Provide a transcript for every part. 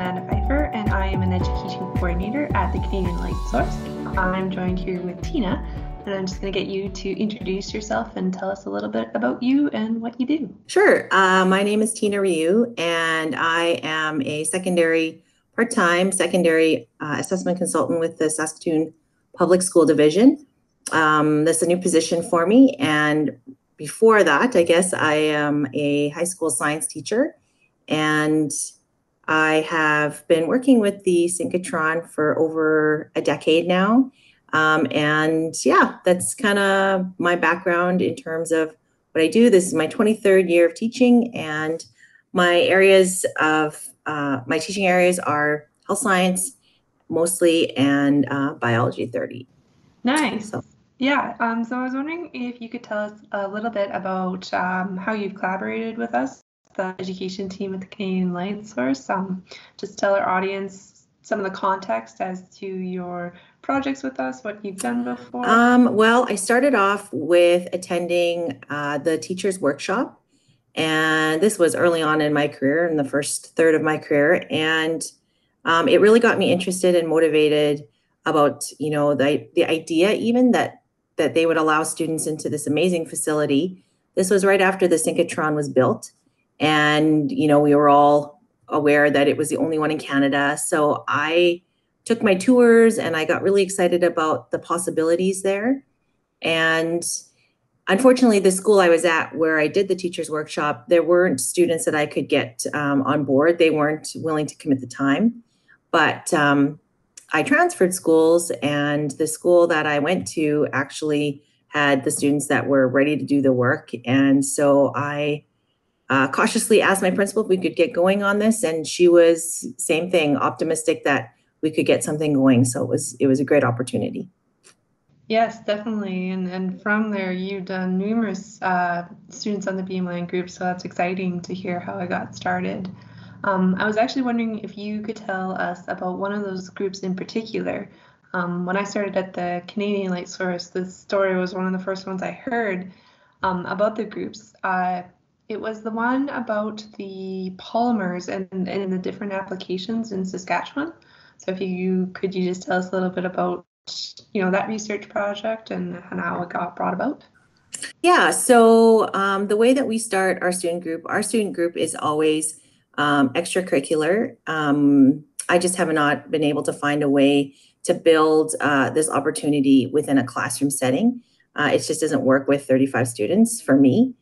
Amanda Pfeiffer, and I am an education coordinator at the Canadian Light Source. I'm joined here with Tina, and I'm just going to get you to introduce yourself and tell us a little bit about you and what you do. Sure. My name is Tina Rioux, and I am a part-time secondary assessment consultant with the Saskatoon Public School Division. That's a new position for me. And before that, I guess I am a high school science teacher, and I have been working with the synchrotron for over a decade now. And yeah, that's kind of my background in terms of what I do. This is my 23rd year of teaching, and my teaching areas are health science mostly, and biology 30. Nice. So I was wondering if you could tell us a little bit about how you've collaborated with us, the education team at the Canadian Light Source. Just tell our audience some of the context as to your projects with us, what you've done before. Well, I started off with attending the teacher's workshop, and this was early on in my career, in the first third of my career, and it really got me interested and motivated about, the idea even that they would allow students into this amazing facility. This was right after the synchrotron was built, and we were all aware that it was the only one in Canada. So I took my tours, and I got really excited about the possibilities there. And unfortunately, the school I was at, where I did the teacher's workshop, there weren't students that I could get on board. They weren't willing to commit the time. But I transferred schools, and the school that I went to actually had the students that were ready to do the work. And so I cautiously asked my principal if we could get going on this, and she was, same thing, optimistic that we could get something going. So it was a great opportunity. Yes, definitely. And from there, you've done numerous students on the Beamline Group, so that's exciting to hear how it got started. I was actually wondering if you could tell us about one of those groups in particular. When I started at the Canadian Light Source, this story was one of the first ones I heard about the groups. It was the one about the polymers and the different applications in Saskatchewan. So if could you just tell us a little bit about that research project and how it got brought about? Yeah, so the way that we start our student group is always extracurricular. I just have not been able to find a way to build this opportunity within a classroom setting. It just doesn't work with 35 students for me.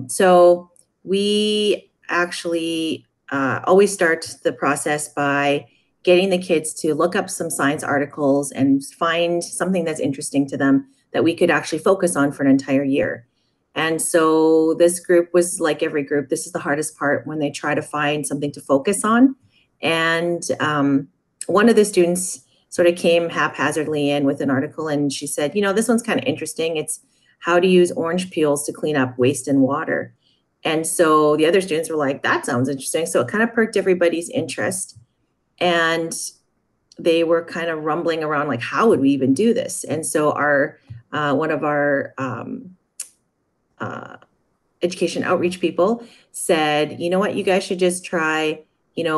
So we actually always start the process by getting the kids to look up some science articles and find something that's interesting to them that we could actually focus on for an entire year. And so this group was like every group. This is the hardest part, when they try to find something to focus on. And one of the students sort of came haphazardly in with an article, and she said, this one's kind of interesting. It's how to use orange peels to clean up waste in water. And so the other students were like, that sounds interesting. So it kind of perked everybody's interest. And they were kind of rumbling around, like, how would we even do this? And so one of our education outreach people said, you know what, you guys should just try,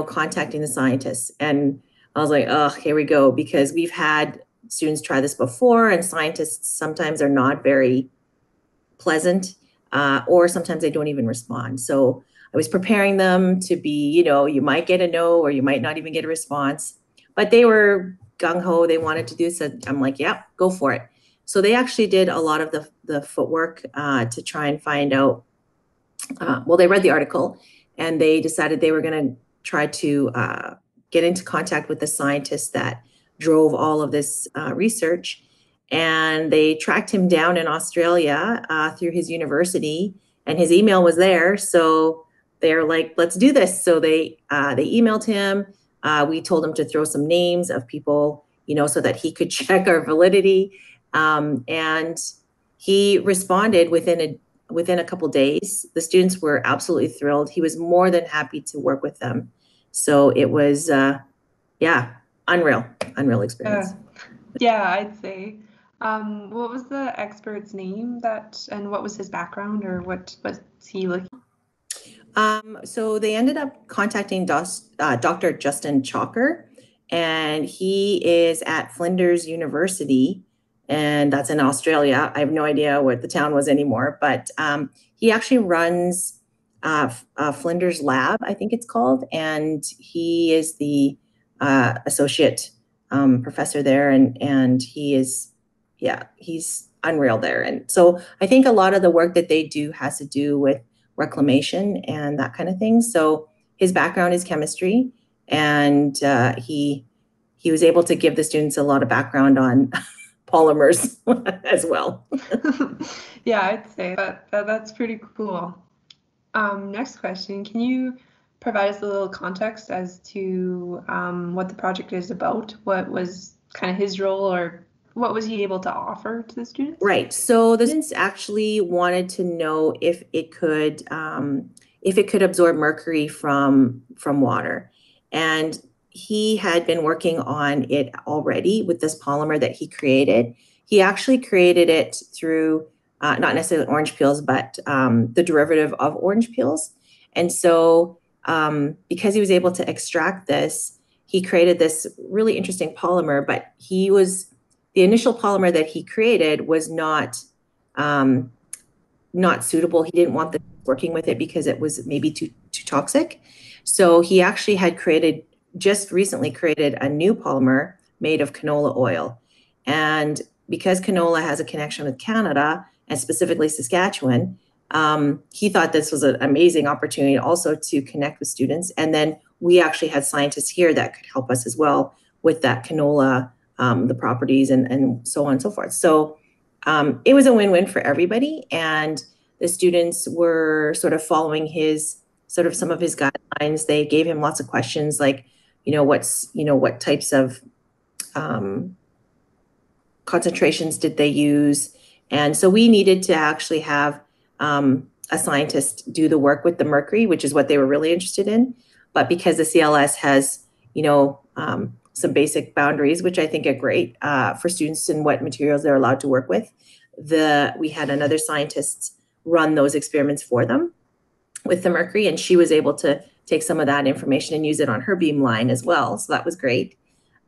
contacting the scientists. And I was like, oh, here we go, because we've had students try this before, and scientists sometimes are not very pleasant, or sometimes they don't even respond. So I was preparing them to be, you might get a no, or you might not even get a response, but they were gung-ho. They wanted to do so. I'm like, yeah, go for it. So they actually did a lot of the footwork to try and find out. Well, they read the article, and they decided they were going to try to get into contact with the scientists that drove all of this research. And they tracked him down in Australia through his university, and his email was there. So they're like, let's do this. So they emailed him. We told him to throw some names of people, so that he could check our validity. And he responded within a couple days. The students were absolutely thrilled. He was more than happy to work with them. So it was, unreal experience. Yeah, I'd say. What was the expert's name and what was his background, or what was he looking? So they ended up contacting Dr. Justin Chalker, and he is at Flinders University, and that's in Australia. I have no idea what the town was anymore, but he actually runs Flinders Lab, I think it's called, and he is the associate professor there, and he is, yeah, he's unreal there. And so I think a lot of the work that they do has to do with reclamation and that kind of thing. So his background is chemistry, and he was able to give the students a lot of background on polymers as well. Yeah, I'd say that's pretty cool. Next question, can you provide us a little context as to what the project is about? What was kind of his role, or what was he able to offer to the students? Right. So the students actually wanted to know if it could absorb mercury from water, and he had been working on it already with this polymer that he created. He actually created it through not necessarily orange peels, but the derivative of orange peels. And so, because he was able to extract this, he created this really interesting polymer. But the initial polymer that he created was not suitable. He didn't want the working with it because it was maybe too toxic. So he actually had just recently created a new polymer made of canola oil. And because canola has a connection with Canada and specifically Saskatchewan, he thought this was an amazing opportunity also to connect with students. And then we actually had scientists here that could help us as well with that canola, the properties and so on and so forth. So it was a win-win for everybody. And the students were sort of following some of his guidelines. They gave him lots of questions like, what types of concentrations did they use? And so we needed to actually have a scientist do the work with the mercury, which is what they were really interested in. But because the c.l.s. has, some basic boundaries, which I think are great for students and what materials they're allowed to work with, we had another scientist run those experiments for them with the mercury, and she was able to take some of that information and use it on her beamline as well. So that was great.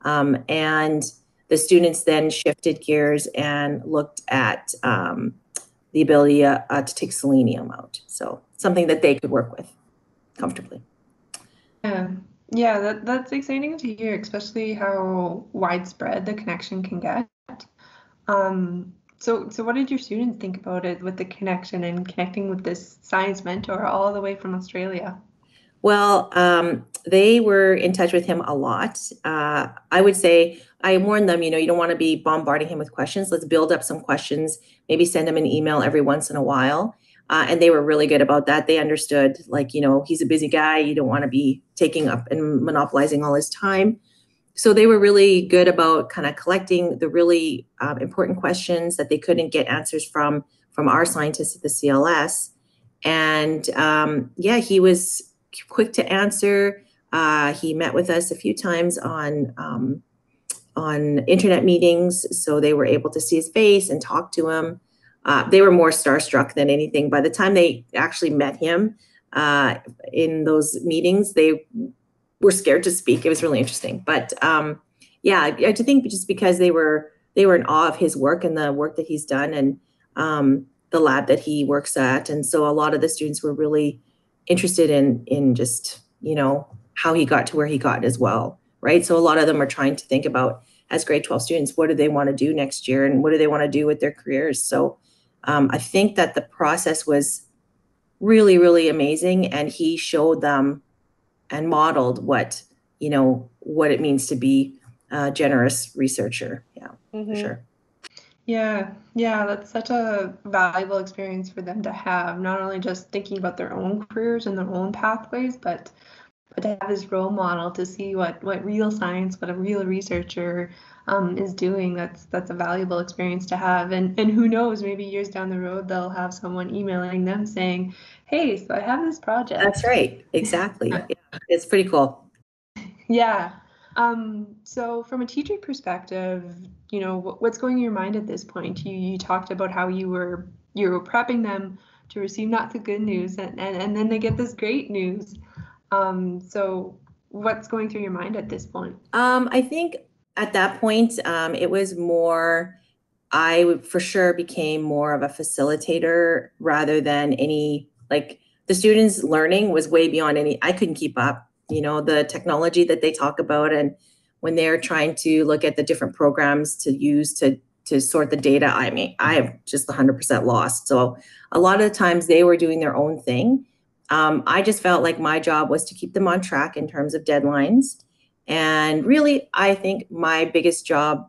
And the students then shifted gears and looked at the ability to take selenium out. So something that they could work with comfortably. Yeah, yeah, that's exciting to hear, especially how widespread the connection can get. So what did your students think about it with the connection and connecting with this science mentor all the way from Australia? Well, they were in touch with him a lot. I would say I warned them, you don't want to be bombarding him with questions. Let's build up some questions, maybe send him an email every once in a while. And they were really good about that. They understood, he's a busy guy. You don't want to be taking up and monopolizing all his time. So they were really good about kind of collecting the really important questions that they couldn't get answers from our scientists at the c.l.s. And yeah, he was quick to answer. He met with us a few times on internet meetings, so they were able to see his face and talk to him. They were more starstruck than anything. By the time they actually met him in those meetings, they were scared to speak. It was really interesting. But yeah, I think just because they were in awe of his work and the work that he's done, and the lab that he works at. And so a lot of the students were really interested in just, how he got to where he got as well, right? So a lot of them are trying to think about, as grade 12 students, what do they want to do next year and what do they want to do with their careers? So I think that the process was really, really amazing, and he showed them and modeled what it means to be a generous researcher. Yeah, for sure. Yeah, that's such a valuable experience for them to have, not only just thinking about their own careers and their own pathways, but to have this role model to see what real science, what a real researcher is doing. That's a valuable experience to have. And who knows, maybe years down the road they'll have someone emailing them saying, "Hey, so I have this project." That's right. Exactly. Yeah, it's pretty cool. Yeah. So from a teacher perspective, what's going in your mind at this point? You talked about how you were prepping them to receive not the good news, and then they get this great news. So what's going through your mind at this point? I think at that point, it was more, I for sure became more of a facilitator rather than any, like the students' learning was way beyond any, I couldn't keep up. The technology that they talk about, and when they're trying to look at the different programs to use to sort the data, I mean, I have just 100% lost. So a lot of the times they were doing their own thing. I just felt like my job was to keep them on track in terms of deadlines. And really, I think my biggest job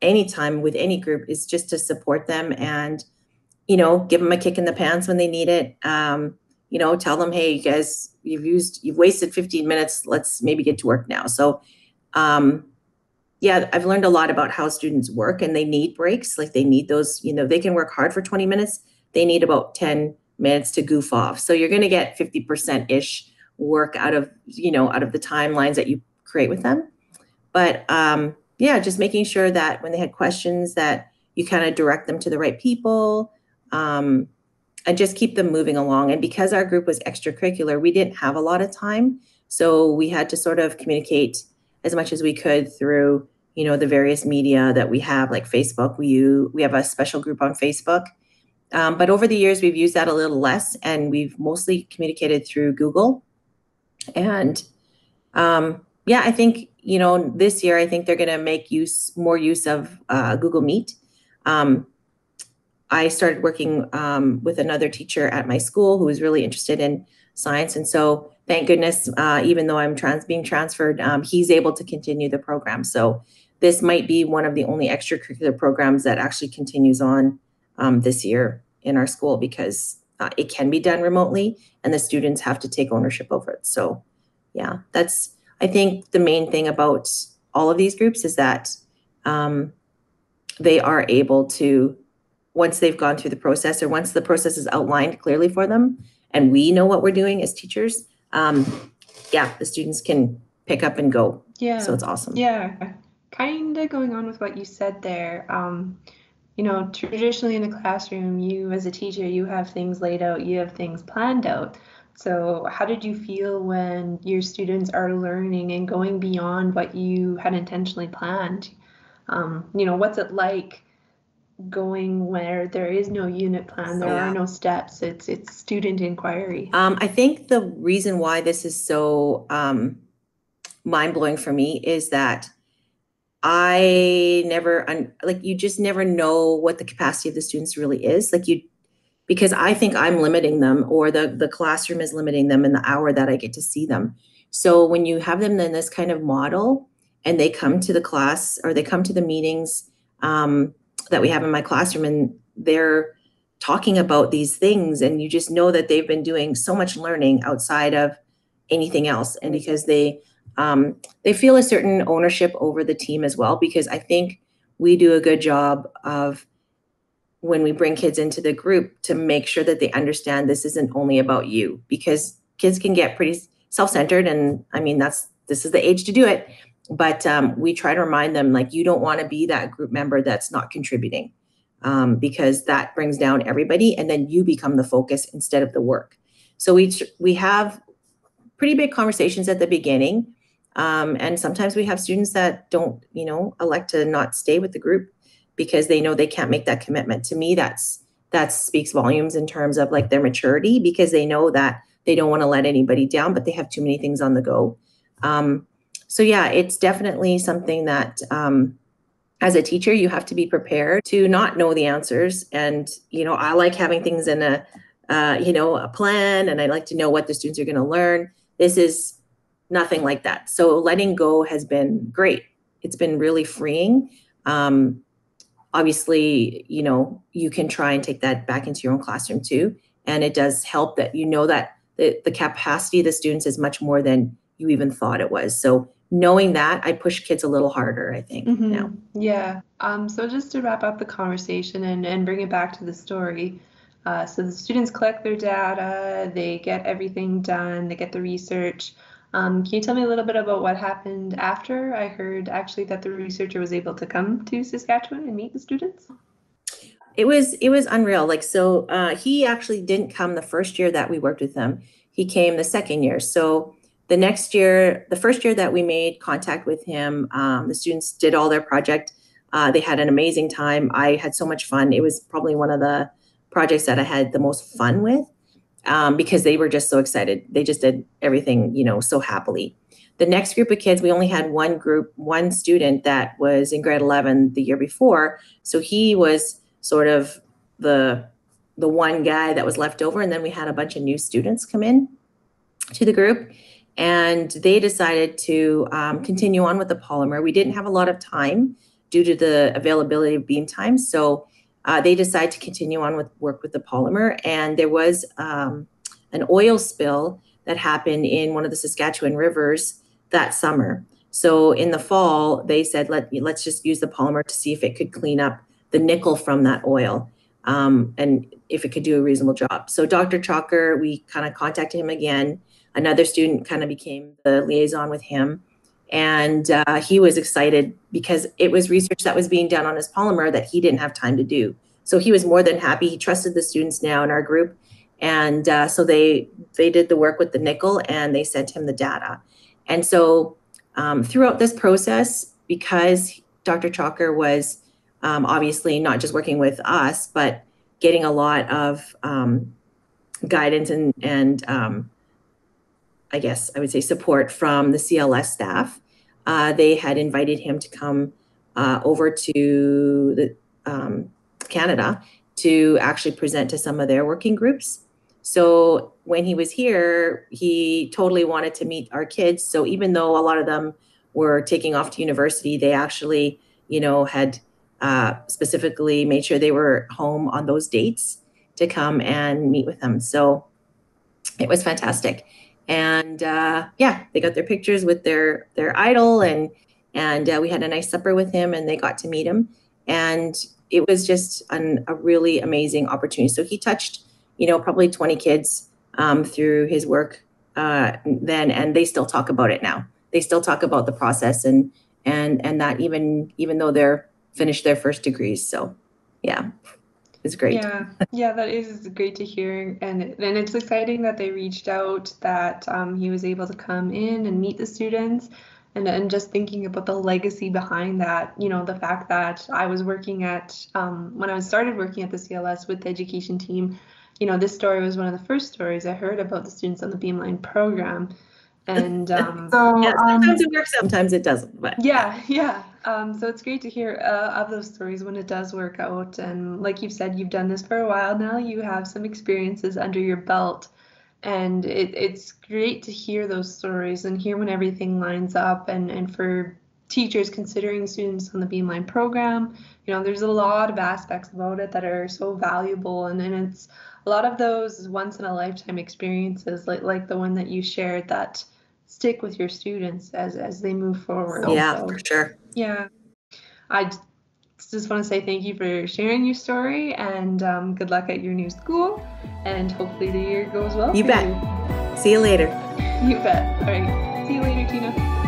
anytime with any group is just to support them and, give them a kick in the pants when they need it. Tell them, hey, you guys, you've wasted 15 minutes. Let's maybe get to work now. So, yeah, I've learned a lot about how students work, and they need breaks. Like they need those, they can work hard for 20 minutes. They need about 10 minutes to goof off. So you're going to get 50%-ish work out of the timelines that you create with them. But yeah, just making sure that when they had questions that you kind of direct them to the right people, and just keep them moving along. And because our group was extracurricular, we didn't have a lot of time. So we had to sort of communicate as much as we could through, the various media that we have, like Facebook. We have a special group on Facebook. But over the years, we've used that a little less, and we've mostly communicated through Google. And yeah, I think, this year, I think they're going to make more use of Google Meet. I started working with another teacher at my school who was really interested in science. And so thank goodness, even though I'm being transferred, he's able to continue the program. So this might be one of the only extracurricular programs that actually continues on this year in our school, because it can be done remotely and the students have to take ownership over it. So yeah, that's, I think the main thing about all of these groups is that they are able to, once they've gone through the process, or once the process is outlined clearly for them and we know what we're doing as teachers, yeah, the students can pick up and go. Yeah. So it's awesome. Yeah. Kind of going on with what you said there. Traditionally in the classroom, you as a teacher, you have things laid out, you have things planned out. So how did you feel when your students are learning and going beyond what you had intentionally planned? What's it like going where there is no unit plan, there are no steps, it's student inquiry? I think the reason why this is so mind-blowing for me is that I never, you just never know what the capacity of the students really is. Because I think I'm limiting them, or the classroom is limiting them in the hour that I get to see them. So when you have them in this kind of model and they come to the class or they come to the meetings that we have in my classroom, and they're talking about these things, and you just know that they've been doing so much learning outside of anything else. And because they feel a certain ownership over the team as well, because I think we do a good job of, when we bring kids into the group, to make sure that they understand this isn't only about you, because kids can get pretty self-centered, and I mean, this is the age to do it. But we try to remind them, like, you don't want to be that group member that's not contributing, because that brings down everybody, and then you become the focus instead of the work. So we have pretty big conversations at the beginning, and sometimes we have students that don't, elect to not stay with the group because they know they can't make that commitment. To me, that speaks volumes in terms of like their maturity, because they know that they don't want to let anybody down, but they have too many things on the go. So yeah, it's definitely something that as a teacher, you have to be prepared to not know the answers. And, I like having things in a plan, and I like to know what the students are going to learn. This is nothing like that. So letting go has been great. It's been really freeing. Obviously, you can try and take that back into your own classroom too. And it does help that that the capacity of the students is much more than you even thought it was. So knowing that, I push kids a little harder, I think, now. Yeah. So just to wrap up the conversation and bring it back to the story. So the students collect their data, they get everything done, they get the research. Can you tell me a little bit about what happened after? I heard actually that the researcher was able to come to Saskatchewan and meet the students. it was unreal. Like, so he actually didn't come the first year that we worked with him. He came the second year. So the next year, the first year that we made contact with him, the students did all their project. They had an amazing time. I had so much fun. It was probably one of the projects that I had the most fun with, because they were just so excited. They just did everything, so happily. The next group of kids, we only had one student that was in grade 11 the year before. So he was sort of the one guy that was left over. And then we had a bunch of new students come in to the group, and they decided to continue on with the polymer. We didn't have a lot of time due to the availability of beam time. So they decided to continue on with work with the polymer. And there was an oil spill that happened in one of the Saskatchewan rivers that summer. So in the fall, they said, let's just use the polymer to see if it could clean up the nickel from that oil, and if it could do a reasonable job. So Dr. Chalker, we kind of contacted him again. Another student kind of became the liaison with him. And he was excited because it was research that was being done on his polymer that he didn't have time to do. So he was more than happy. He trusted the students now in our group. And so they did the work with the nickel, and they sent him the data. And so throughout this process, because Dr. Chalker was obviously not just working with us, but getting a lot of guidance and I guess I would say support from the c.l.s. staff, they had invited him to come over to the Canada to actually present to some of their working groups. So when he was here, he totally wanted to meet our kids. So even though a lot of them were taking off to university, they actually, had specifically made sure they were home on those dates to come and meet with them. So it was fantastic. And they got their pictures with their idol, and we had a nice supper with him, and they got to meet him. And it was just a really amazing opportunity. So he touched, probably 20 kids through his work then, and they still talk about it now. They still talk about the process and that even though they're finished their first degrees. So yeah, it's great. Yeah, that is great to hear. And it's exciting that they reached out, that he was able to come in and meet the students. And just thinking about the legacy behind that, the fact that I was working at, when I started working at the c.l.s. with the education team, this story was one of the first stories I heard about the students on the Beamline program. And sometimes it works, sometimes it doesn't. But so it's great to hear of those stories when it does work out. And like you've said, you've done this for a while now. You have some experiences under your belt. And it's great to hear those stories and hear when everything lines up. And for teachers considering students on the Beamline program, there's a lot of aspects about it that are so valuable. And it's a lot of those once in a lifetime experiences, like the one that you shared, that stick with your students as they move forward. Yeah, for sure. Yeah. I just want to say thank you for sharing your story, and good luck at your new school, and hopefully the year goes well. You bet. See you later. You bet. All right. See you later, Tina.